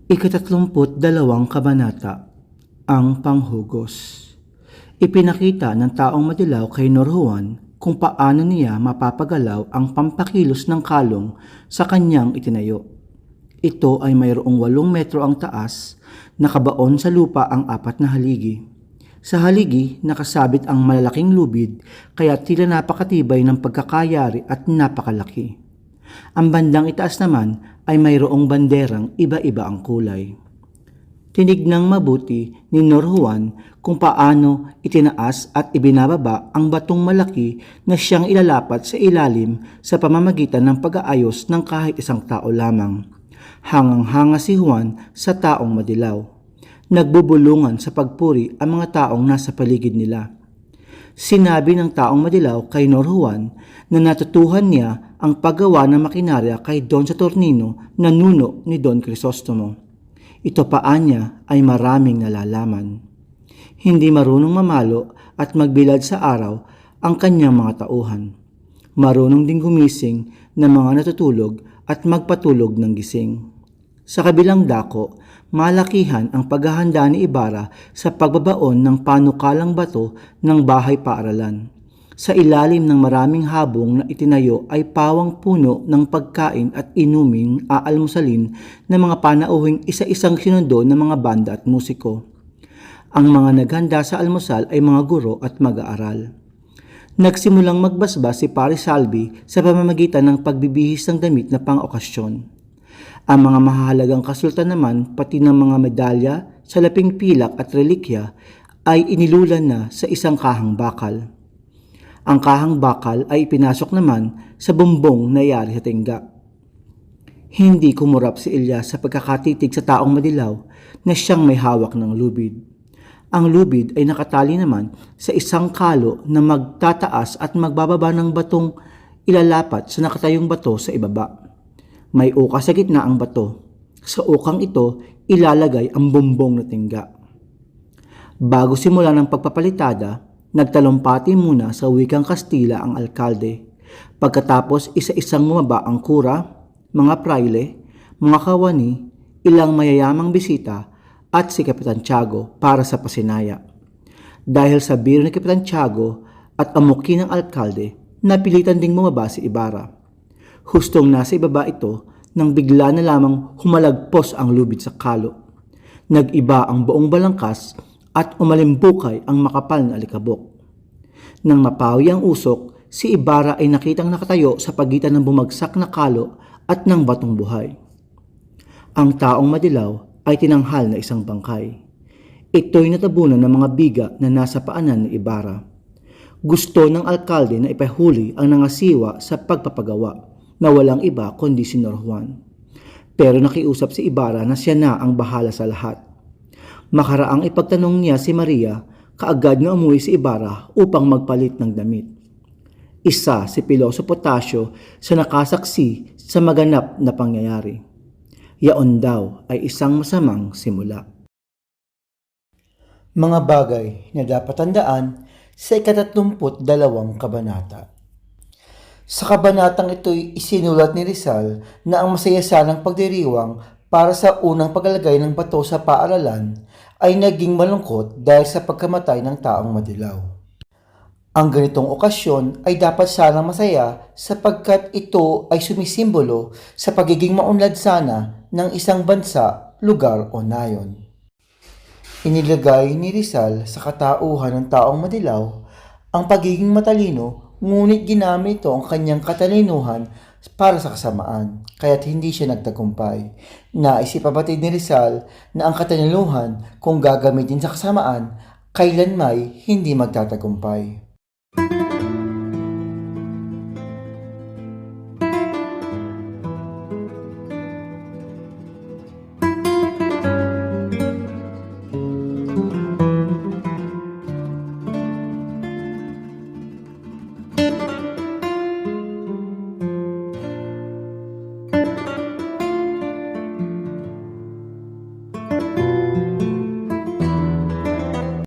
Ika-32 Kabanata, ang Panghugos. Ipinakita ng taong madilaw kay Nor Juan kung paano niya mapapagalaw ang pampakilos ng kalong sa kanyang itinayo. Ito ay mayroong 8 metro ang taas, nakabaon sa lupa ang 4 na haligi. Sa haligi, nakasabit ang malalaking lubid, kaya tila napakatibay ng pagkakayari at napakalaki. Ang bandang itaas naman ay mayroong banderang iba-iba ang kulay. Tinignang mabuti ni Nor Juan kung paano itinaas at ibinababa ang batong malaki na siyang ilalapat sa ilalim sa pamamagitan ng pag-aayos ng kahit isang tao lamang. Hangang-hanga si Juan sa taong madilaw. Nagbubulungan sa pagpuri ang mga taong nasa paligid nila. Sinabi ng taong madilaw kay Nor Juan na natutuhan niya ang paggawa ng makinarya kay Don Saturnino na nuno ni Don Crisostomo. Ito pa anya ay maraming nalalaman. Hindi marunong mamalo at magbilad sa araw ang kanyang mga tauhan. Marunong ding gumising ng mga natutulog at magpatulog ng gising. Sa kabilang dako, malakihan ang paghahanda ni Ibarra sa pagbabaon ng panukalang bato ng bahay paaralan. Sa ilalim ng maraming habong na itinayo ay pawang puno ng pagkain at inuming aalmusalin ng mga panauhing isa-isang sinundo ng mga banda at musiko. Ang mga naghanda sa almusal ay mga guro at mag-aaral. Nagsimulang magbasbas si Pare Salvi sa pamamagitan ng pagbibihis ng damit na pang-okasyon. Ang mga mahahalagang kasultan naman, pati ng mga medalya, salaping pilak at relikya ay inilulan na sa isang kahang bakal. Ang kahang bakal ay ipinasok naman sa bumbong na yari sa tingga. Hindi kumurap si Elias sa pagkakatitig sa taong madilaw na siyang may hawak ng lubid. Ang lubid ay nakatali naman sa isang kalo na magtataas at magbababa ng batong ilalapat sa nakatayong bato sa ibaba. May uka sa gitna ang bato. Sa ukang ito, ilalagay ang bumbong na tingga. Bago simula ng pagpapalitada, nagtalumpati muna sa wikang Kastila ang alkalde. Pagkatapos isa-isang bumaba ang kura, mga praile, mga kawani, ilang mayayamang bisita at si Kapitan Tiago para sa pasinaya. Dahil sa biro ni Kapitan Tiago at amuki ng alkalde, napilitan ding bumaba si Ibarra. Hustong nasa ibaba ito nang bigla na lamang humalagpos ang lubid sa kalo. Nag-iba ang buong balangkas at umalimbukay ang makapal na alikabok. Nang mapawi ang usok, si Ibarra ay nakitang nakatayo sa pagitan ng bumagsak na kalo at ng batong buhay. Ang taong madilaw ay tinanghal na isang bangkay. Ito'y natabunan ng mga biga na nasa paanan ni Ibarra. Gusto ng alkalde na ipahuli ang nangasiwa sa pagpapagawa na walang iba kundi si Nor Juan. Pero nakiusap si Ibarra na siya na ang bahala sa lahat. Makaraang ipagtanong niya si Maria, kaagad na umuwi si Ibarra upang magpalit ng damit. Isa si Piloso Potasio sa nakasaksi sa maganap na pangyayari. Yaon daw ay isang masamang simula. Mga bagay na dapat tandaan sa ika-32 Kabanata. Sa kabanatang ito'y isinulat ni Rizal na ang masaya sanang pagdiriwang para sa unang paglalagay ng bato sa paaralan ay naging malungkot dahil sa pagkamatay ng taong madilaw. Ang ganitong okasyon ay dapat sanang masaya sapagkat ito ay sumisimbolo sa pagiging maunlad sana ng isang bansa, lugar o nayon. Inilagay ni Rizal sa katauhan ng taong madilaw ang pagiging matalino, ngunit ginamit ito ang kanyang katalinuhan para sa kasamaan, kaya't hindi siya nagtagumpay. Naisipabatid ni Rizal na ang katalinuhan kung gagamitin sa kasamaan, kailanmay hindi magtatagumpay.